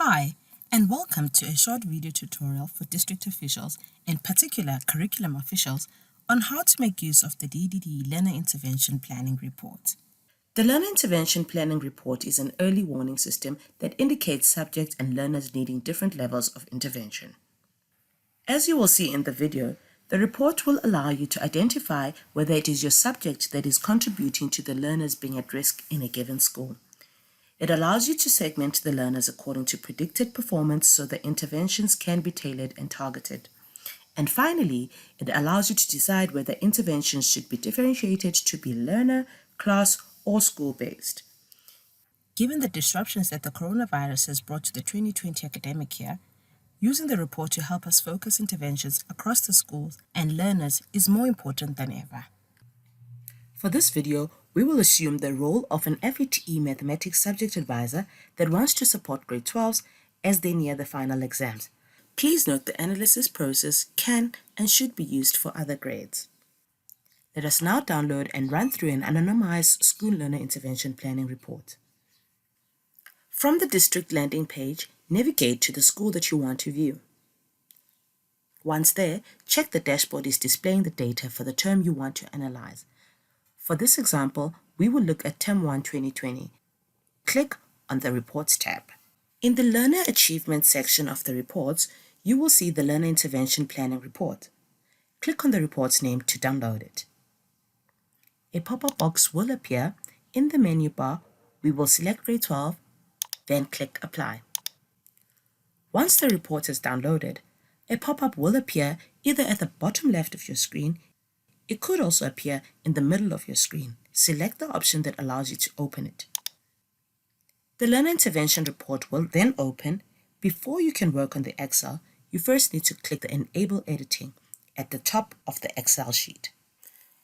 Hi, and welcome to a short video tutorial for district officials, in particular curriculum officials, on how to make use of the DDD Learner Intervention Planning Report. The Learner Intervention Planning Report is an early warning system that indicates subjects and learners needing different levels of intervention. As you will see in the video, the report will allow you to identify whether it is your subject that is contributing to the learners being at risk in a given school. It allows you to segment the learners according to predicted performance so that interventions can be tailored and targeted. And finally, it allows you to decide whether interventions should be differentiated to be learner, class, or school-based. Given the disruptions that the coronavirus has brought to the 2020 academic year, using the report to help us focus interventions across the schools and learners is more important than ever. For this video, we will assume the role of an FETE mathematics subject advisor that wants to support grade 12s as they near the final exams. Please note the analysis process can and should be used for other grades. Let us now download and run through an anonymized school learner intervention planning report. From the district landing page, navigate to the school that you want to view. Once there, check the dashboard is displaying the data for the term you want to analyze. For this example, we will look at Term 1 2020. Click on the Reports tab. In the Learner Achievement section of the reports, you will see the Learner Intervention Planning Report. Click on the report's name to download it. A pop-up box will appear. In the menu bar, we will select grade 12, then click Apply. Once the report is downloaded, a pop-up will appear either at the bottom left of your screen. It could also appear in the middle of your screen. Select the option that allows you to open it. The Learner Intervention Report will then open. Before you can work on the Excel, you first need to click the Enable Editing at the top of the Excel sheet.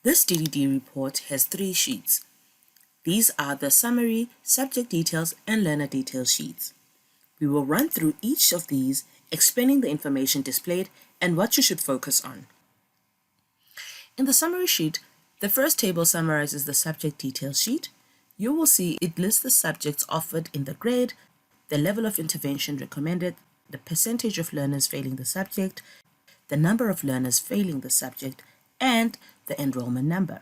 This DDD report has 3 sheets. These are the Summary, Subject Details, and Learner Details sheets. We will run through each of these, explaining the information displayed and what you should focus on. In the summary sheet, the first table summarizes the subject details sheet. You will see it lists the subjects offered in the grade, the level of intervention recommended, the percentage of learners failing the subject, the number of learners failing the subject, and the enrollment number.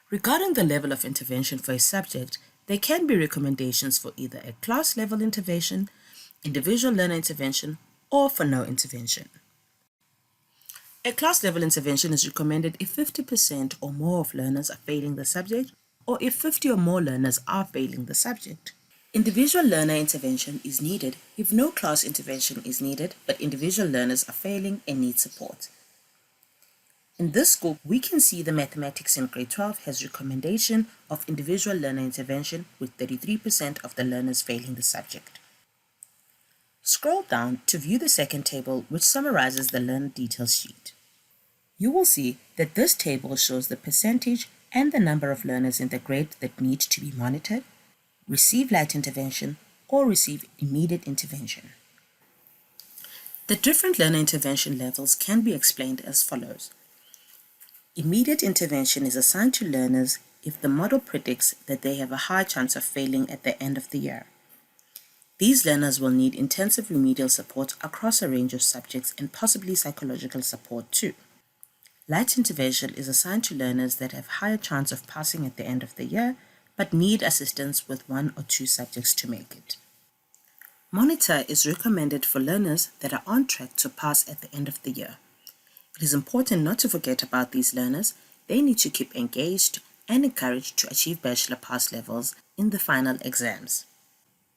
Regarding the level of intervention for a subject, there can be recommendations for either a class-level intervention, individual learner intervention, or for no intervention. A class-level intervention is recommended if 50% or more of learners are failing the subject, or if 50 or more learners are failing the subject. Individual learner intervention is needed if no class intervention is needed, but individual learners are failing and need support. In this scope, we can see the mathematics in grade 12 has recommendation of individual learner intervention with 33% of the learners failing the subject. Scroll down to view the second table, which summarizes the learner details sheet. You will see that this table shows the percentage and the number of learners in the grade that need to be monitored, receive light intervention, or receive immediate intervention. The different learner intervention levels can be explained as follows. Immediate intervention is assigned to learners if the model predicts that they have a high chance of failing at the end of the year. These learners will need intensive remedial support across a range of subjects and possibly psychological support too. Light intervention is assigned to learners that have higher chance of passing at the end of the year, but need assistance with 1 or 2 subjects to make it. Monitor is recommended for learners that are on track to pass at the end of the year. It is important not to forget about these learners. They need to keep engaged and encouraged to achieve bachelor pass levels in the final exams.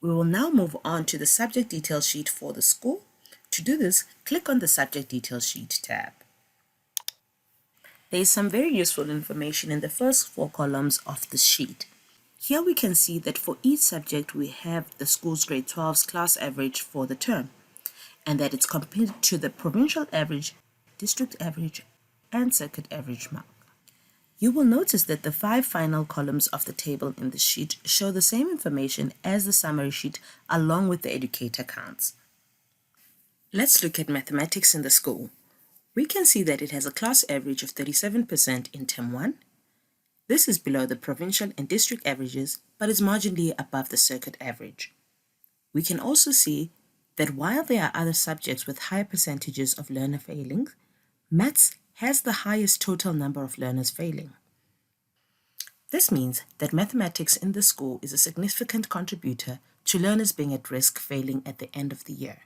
We will now move on to the subject details sheet for the school. To do this, click on the Subject Details Sheet tab. There is some very useful information in the first 4 columns of the sheet. Here we can see that for each subject we have the school's grade 12's class average for the term, and that it's compared to the provincial average, district average, and circuit average mark. You will notice that the 5 final columns of the table in the sheet show the same information as the summary sheet along with the educator counts. Let's look at mathematics in the school. We can see that it has a class average of 37% in Term 1. This is below the provincial and district averages, but is marginally above the circuit average. We can also see that while there are other subjects with higher percentages of learner failings, maths has the highest total number of learners failing. This means that mathematics in the school is a significant contributor to learners being at risk failing at the end of the year.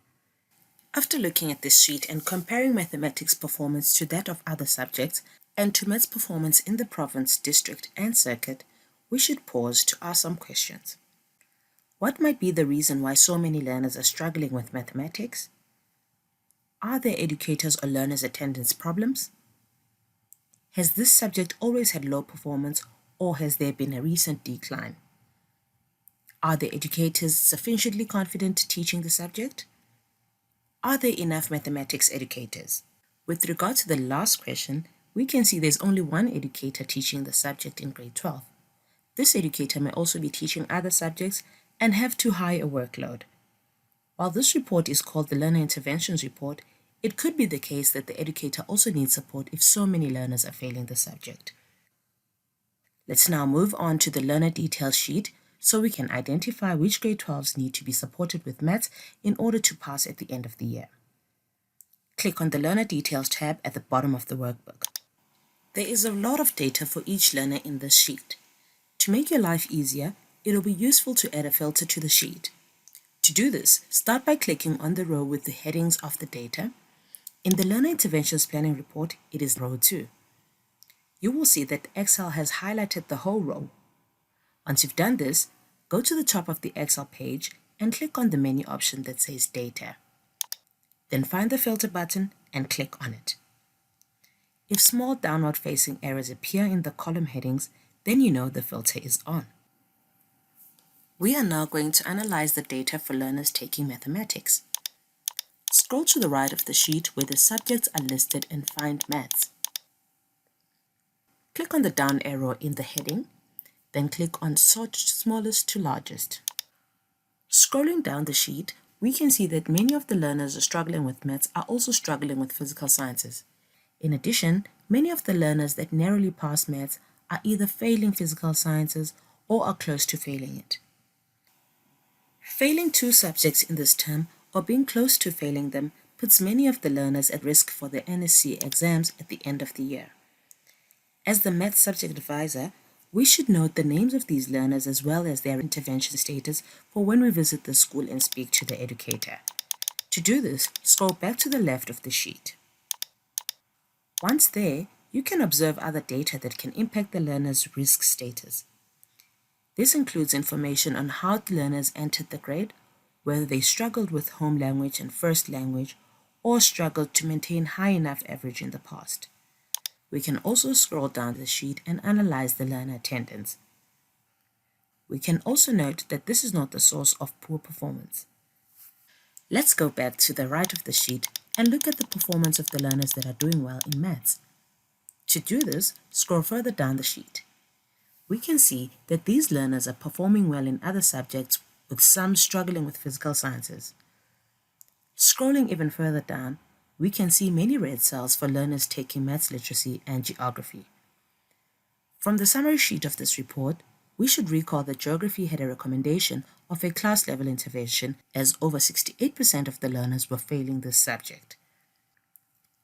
After looking at this sheet and comparing mathematics performance to that of other subjects and to maths performance in the province, district, and circuit, we should pause to ask some questions. What might be the reason why so many learners are struggling with mathematics? Are there educators or learners' attendance problems? Has this subject always had low performance, or has there been a recent decline? Are the educators sufficiently confident teaching the subject? Are there enough mathematics educators? With regard to the last question, we can see there's only one educator teaching the subject in grade 12. This educator may also be teaching other subjects and have too high a workload. While this report is called the Learner Interventions Report, it could be the case that the educator also needs support if so many learners are failing the subject. Let's now move on to the learner details sheet so we can identify which grade 12s need to be supported with maths in order to pass at the end of the year. Click on the Learner Details tab at the bottom of the workbook. There is a lot of data for each learner in this sheet. To make your life easier, it'll be useful to add a filter to the sheet. To do this, start by clicking on the row with the headings of the data. In the Learner Interventions Planning Report, it is row 2. You will see that Excel has highlighted the whole row. Once you've done this, go to the top of the Excel page and click on the menu option that says Data. Then find the Filter button and click on it. If small downward-facing arrows appear in the column headings, then you know the filter is on. We are now going to analyze the data for learners taking mathematics. Scroll to the right of the sheet where the subjects are listed and find Maths. Click on the down arrow in the heading, then click on Sort Smallest to Largest. Scrolling down the sheet, we can see that many of the learners are struggling with maths are also struggling with physical sciences. In addition, many of the learners that narrowly pass maths are either failing physical sciences or are close to failing it. Failing 2 subjects in this term or being close to failing them puts many of the learners at risk for the NSC exams at the end of the year. As the maths subject advisor, we should note the names of these learners as well as their intervention status for when we visit the school and speak to the educator. To do this, scroll back to the left of the sheet. Once there, you can observe other data that can impact the learner's risk status. This includes information on how the learners entered the grade, whether they struggled with home language and first language, or struggled to maintain high enough average in the past. We can also scroll down the sheet and analyze the learner attendance. We can also note that this is not the source of poor performance. Let's go back to the right of the sheet and look at the performance of the learners that are doing well in maths. To do this, scroll further down the sheet. We can see that these learners are performing well in other subjects, with some struggling with physical sciences. Scrolling even further down, we can see many red cells for learners taking maths literacy and geography. From the summary sheet of this report, we should recall that geography had a recommendation of a class-level intervention as over 68% of the learners were failing this subject.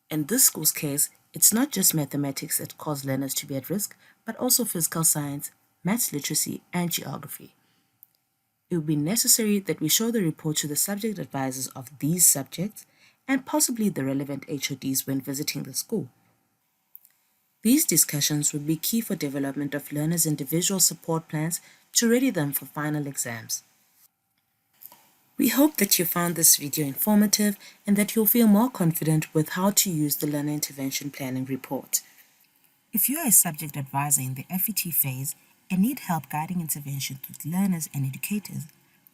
In this school's case, it's not just mathematics that cause learners to be at risk, but also physical science, maths literacy, and geography. It would be necessary that we show the report to the subject advisors of these subjects and possibly the relevant HODs when visiting the school. These discussions would be key for development of learners' individual support plans to ready them for final exams. We hope that you found this video informative and that you'll feel more confident with how to use the Learner Intervention Planning Report. If you are a subject advisor in the FET phase and need help guiding interventions with learners and educators,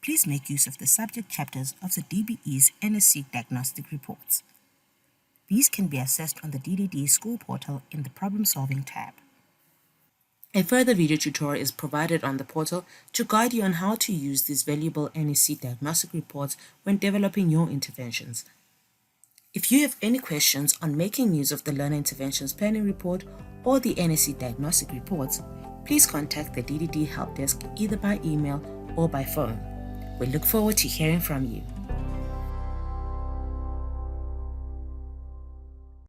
please make use of the subject chapters of the DBE's NSC diagnostic reports. These can be accessed on the DDD school portal in the Problem Solving tab. A further video tutorial is provided on the portal to guide you on how to use these valuable NSC diagnostic reports when developing your interventions. If you have any questions on making use of the Learner Interventions Planning Report or the NSC diagnostic reports, please contact the DDD Help Desk either by email or by phone. We look forward to hearing from you.